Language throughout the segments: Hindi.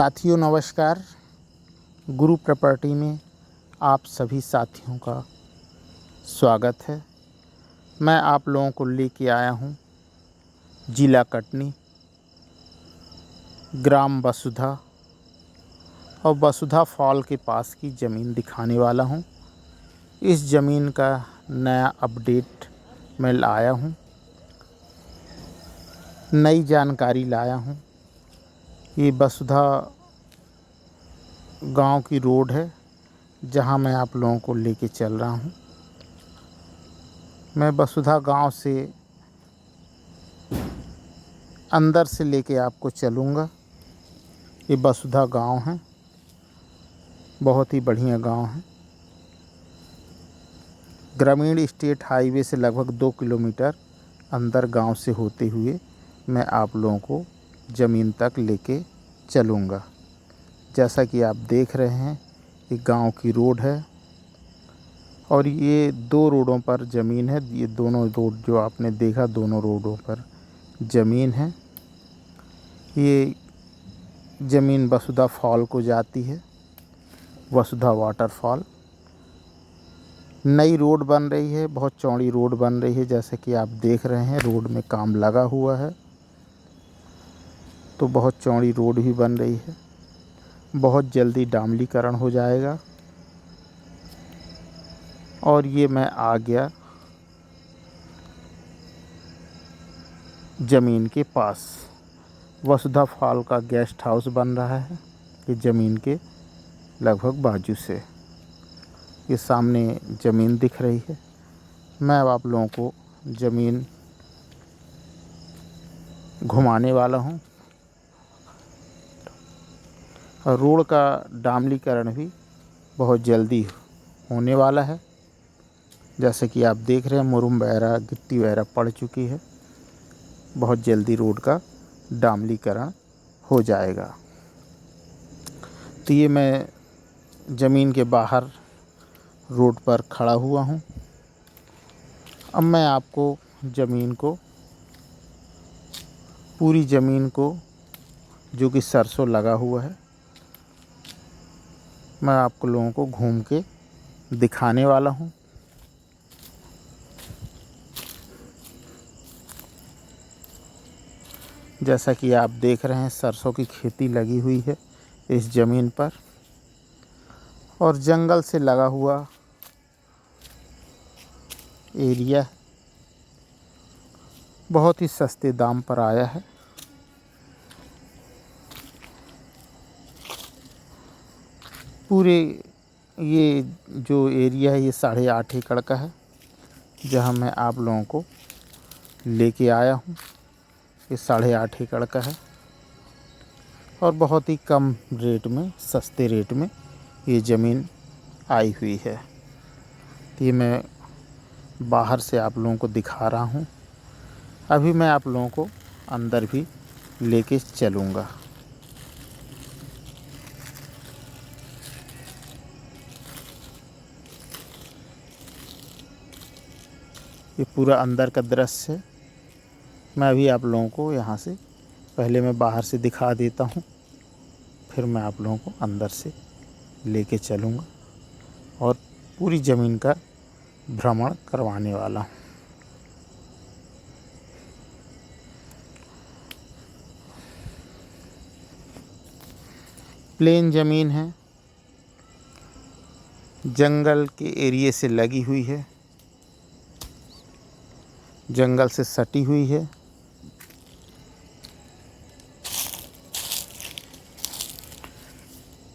साथियों नमस्कार। गुरु प्रॉपर्टी में आप सभी साथियों का स्वागत है। मैं आप लोगों को लेके आया हूँ जिला कटनी, ग्राम वसुधा और वसुधा फॉल के पास की ज़मीन दिखाने वाला हूँ। इस ज़मीन का नया अपडेट मैं लाया हूँ, नई जानकारी लाया हूँ। ये वसुधा गांव की रोड है जहां मैं आप लोगों को लेके चल रहा हूं। मैं वसुधा गांव से अंदर से लेके आपको चलूँगा। ये वसुधा गांव है, बहुत ही बढ़िया गांव है। ग्रामीण स्टेट हाईवे से लगभग 2 किलोमीटर अंदर गांव से होते हुए मैं आप लोगों को ज़मीन तक लेके चलूँगा। जैसा कि आप देख रहे हैं, ये गांव की रोड है और ये 2 रोडों पर ज़मीन है। ये दोनों रोड जो आपने देखा, दोनों रोडों पर ज़मीन है। ये ज़मीन वसुधा फॉल को जाती है, वसुधा वाटरफॉल। नई रोड बन रही है, बहुत चौड़ी रोड बन रही है। जैसे कि आप देख रहे हैं, रोड में काम लगा हुआ है, तो बहुत चौड़ी रोड भी बन रही है। बहुत जल्दी डामलीकरण हो जाएगा। और ये मैं आ गया ज़मीन के पास। वसुधा फॉल का गेस्ट हाउस बन रहा है ये ज़मीन के लगभग बाजू से। ये सामने ज़मीन दिख रही है। मैं अब आप लोगों को ज़मीन घुमाने वाला हूँ। और रोड का डामलीकरण भी बहुत जल्दी होने वाला है। जैसे कि आप देख रहे हैं, मुरुम वगैरह, गिट्टी वगैरह पड़ चुकी है। बहुत जल्दी रोड का डामलीकरण हो जाएगा। तो ये मैं ज़मीन के बाहर रोड पर खड़ा हुआ हूँ। अब मैं आपको ज़मीन को, पूरी ज़मीन को, जो कि सरसों लगा हुआ है, मैं आपको लोगों को घूम के दिखाने वाला हूँ। जैसा कि आप देख रहे हैं, सरसों की खेती लगी हुई है इस ज़मीन पर और जंगल से लगा हुआ एरिया बहुत ही सस्ते दाम पर आया है। पूरे ये जो एरिया है, ये 8.5 एकड़ का है, जहां मैं आप लोगों को लेके आया हूं। ये 8.5 एकड़ का है और बहुत ही कम रेट में, सस्ते रेट में ये ज़मीन आई हुई है। तो ये मैं बाहर से आप लोगों को दिखा रहा हूँ। अभी मैं आप लोगों को अंदर भी लेके चलूँगा। ये पूरा अंदर का दृश्य है। मैं अभी आप लोगों को यहाँ से, पहले मैं बाहर से दिखा देता हूँ, फिर मैं आप लोगों को अंदर से लेके चलूँगा और पूरी ज़मीन का भ्रमण करवाने वाला हूँ। प्लेन ज़मीन है, जंगल के एरिए से लगी हुई है, जंगल से सटी हुई है।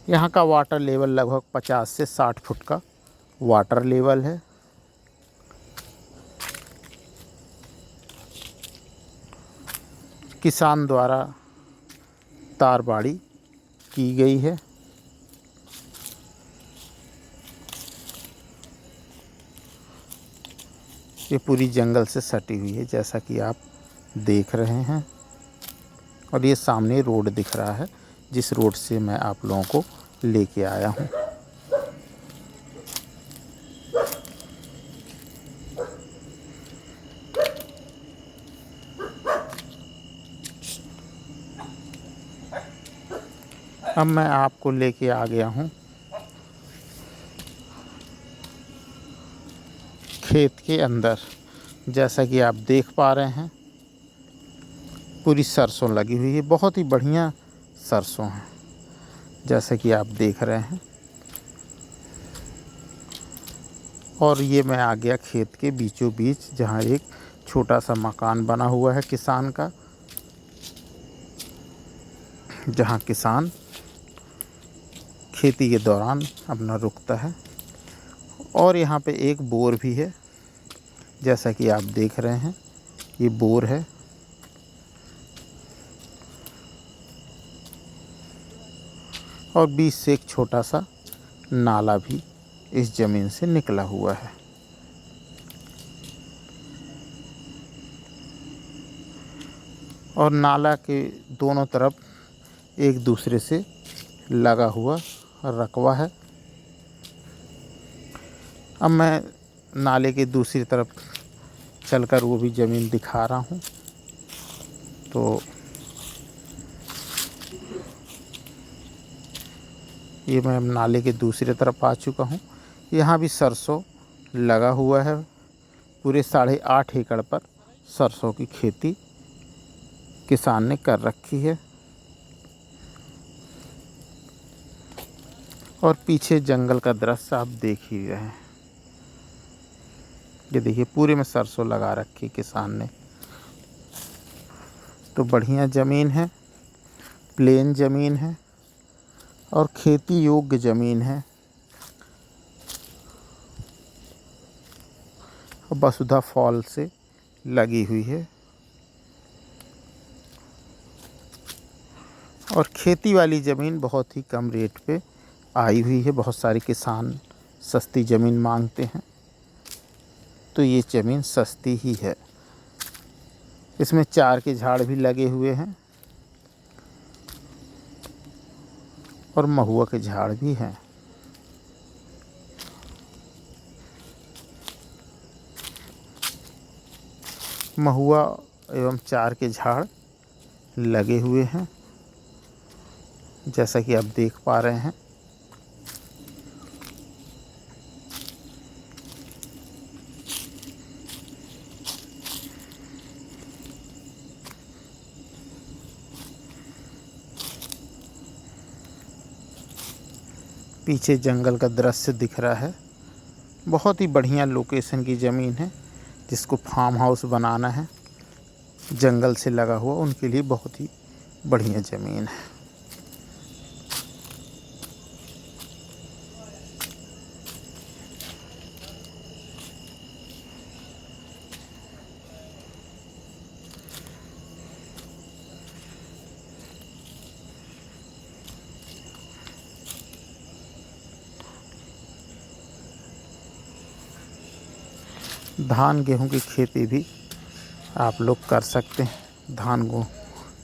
यहाँ का वाटर लेवल लगभग 50 से 60 फुट का वाटर लेवल है। किसान द्वारा तारबाड़ी की गई है। ये पूरी जंगल से सटी हुई है, जैसा कि आप देख रहे हैं। और ये सामने रोड दिख रहा है, जिस रोड से मैं आप लोगों को लेके आया हूँ। अब मैं आपको लेके आ गया हूँ खेत के अंदर। जैसा कि आप देख पा रहे हैं पूरी सरसों लगी हुई है, बहुत ही बढ़िया सरसों है जैसा कि आप देख रहे हैं। और ये मैं आ गया खेत के बीचों बीच, जहाँ एक छोटा सा मकान बना हुआ है किसान का, जहाँ किसान खेती के दौरान अपना रुकता है। और यहाँ पे एक बोर भी है, जैसा कि आप देख रहे हैं ये बोर है। और बीच से एक छोटा सा नाला भी इस ज़मीन से निकला हुआ है। और नाला के दोनों तरफ एक दूसरे से लगा हुआ रकबा है। अब मैं नाले के दूसरी तरफ चलकर वो भी ज़मीन दिखा रहा हूँ। तो ये मैं नाले के दूसरी तरफ आ चुका हूँ। यहाँ भी सरसों लगा हुआ है। पूरे 8.5 एकड़ पर सरसों की खेती किसान ने कर रखी है। और पीछे जंगल का दृश्य आप देख ही रहे हैं। ये देखिए पूरे में सरसों लगा रखी किसान ने। तो बढ़िया ज़मीन है, प्लेन ज़मीन है और खेती योग्य ज़मीन है। वसुधा फॉल से लगी हुई है। और खेती वाली ज़मीन बहुत ही कम रेट पे आई हुई है। बहुत सारे किसान सस्ती ज़मीन मांगते हैं, तो ये ज़मीन सस्ती ही है। इसमें 4 के झाड़ भी लगे हुए हैं और महुआ के झाड़ भी हैं। महुआ एवं 4 के झाड़ लगे हुए हैं, जैसा कि आप देख पा रहे हैं। पीछे जंगल का दृश्य दिख रहा है। बहुत ही बढ़िया लोकेशन की ज़मीन है। जिसको फार्म हाउस बनाना है जंगल से लगा हुआ, उनके लिए बहुत ही बढ़िया ज़मीन है। धान गेहूं की खेती भी आप लोग कर सकते हैं। धान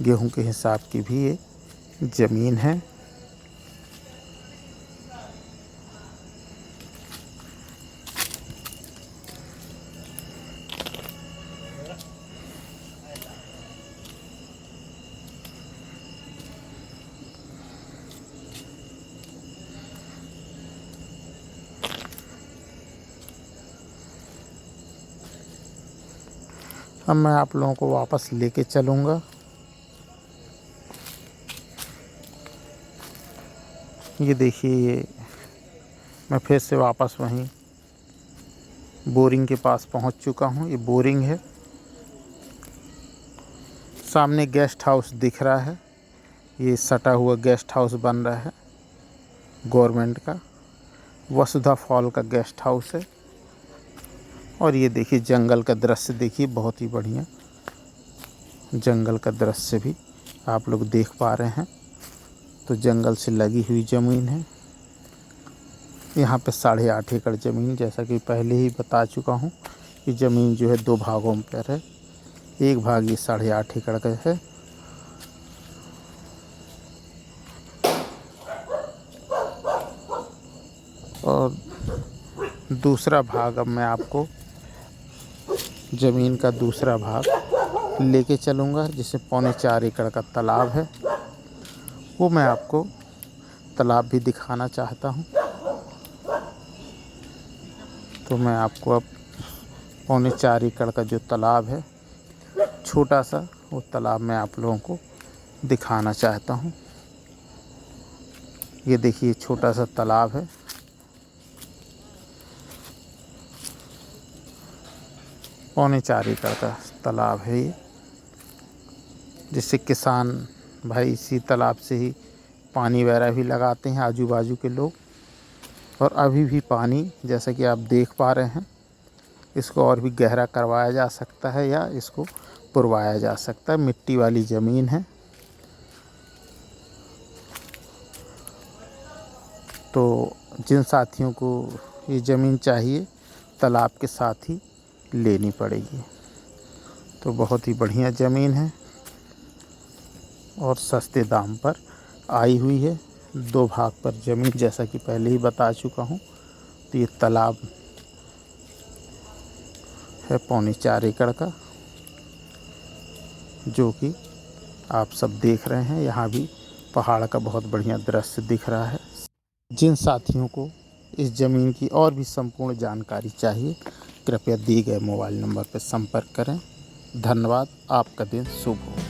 गेहूं के हिसाब की भी ये ज़मीन है। अब मैं आप लोगों को वापस लेके चलूँगा। ये देखिए मैं फिर से वापस वहीं बोरिंग के पास पहुंच चुका हूं। ये बोरिंग है। सामने गेस्ट हाउस दिख रहा है। ये सटा हुआ गेस्ट हाउस बन रहा है गवर्नमेंट का। वसुधा फॉल का गेस्ट हाउस है। और ये देखिए जंगल का दृश्य देखिए, बहुत ही बढ़िया जंगल का दृश्य भी आप लोग देख पा रहे हैं। तो जंगल से लगी हुई ज़मीन है। यहाँ पे 8.5 एकड़ ज़मीन, जैसा कि पहले ही बता चुका हूँ कि ज़मीन जो है 2 भागों में पर है। एक भाग ये 8.5 एकड़ का है और दूसरा भाग अब मैं आपको ज़मीन का दूसरा भाग लेके चलूँगा, जिसे 3.25 एकड़ का तालाब है, वो मैं आपको तालाब भी दिखाना चाहता हूँ। तो मैं आपको अब 3.25 एकड़ का जो तालाब है, छोटा सा, वो तालाब मैं आप लोगों को दिखाना चाहता हूँ। ये देखिए छोटा सा तालाब है। पौने 4 एकड़ का तालाब है ये, जिससे किसान भाई इसी तालाब से ही पानी वगैरह भी लगाते हैं आजू बाजू के लोग। और अभी भी पानी जैसा कि आप देख पा रहे हैं, इसको और भी गहरा करवाया जा सकता है या इसको पुरवाया जा सकता है। मिट्टी वाली ज़मीन है, तो जिन साथियों को ये ज़मीन चाहिए तालाब के साथ ही लेनी पड़ेगी। तो बहुत ही बढ़िया ज़मीन है और सस्ते दाम पर आई हुई है। 2 भाग पर ज़मीन, जैसा कि पहले ही बता चुका हूँ। तो ये तालाब है 3.25 एकड़ का, जो कि आप सब देख रहे हैं। यहाँ भी पहाड़ का बहुत बढ़िया दृश्य दिख रहा है। जिन साथियों को इस ज़मीन की और भी संपूर्ण जानकारी चाहिए, कृपया दिए गए मोबाइल नंबर पर संपर्क करें। धन्यवाद। आपका दिन शुभ हो।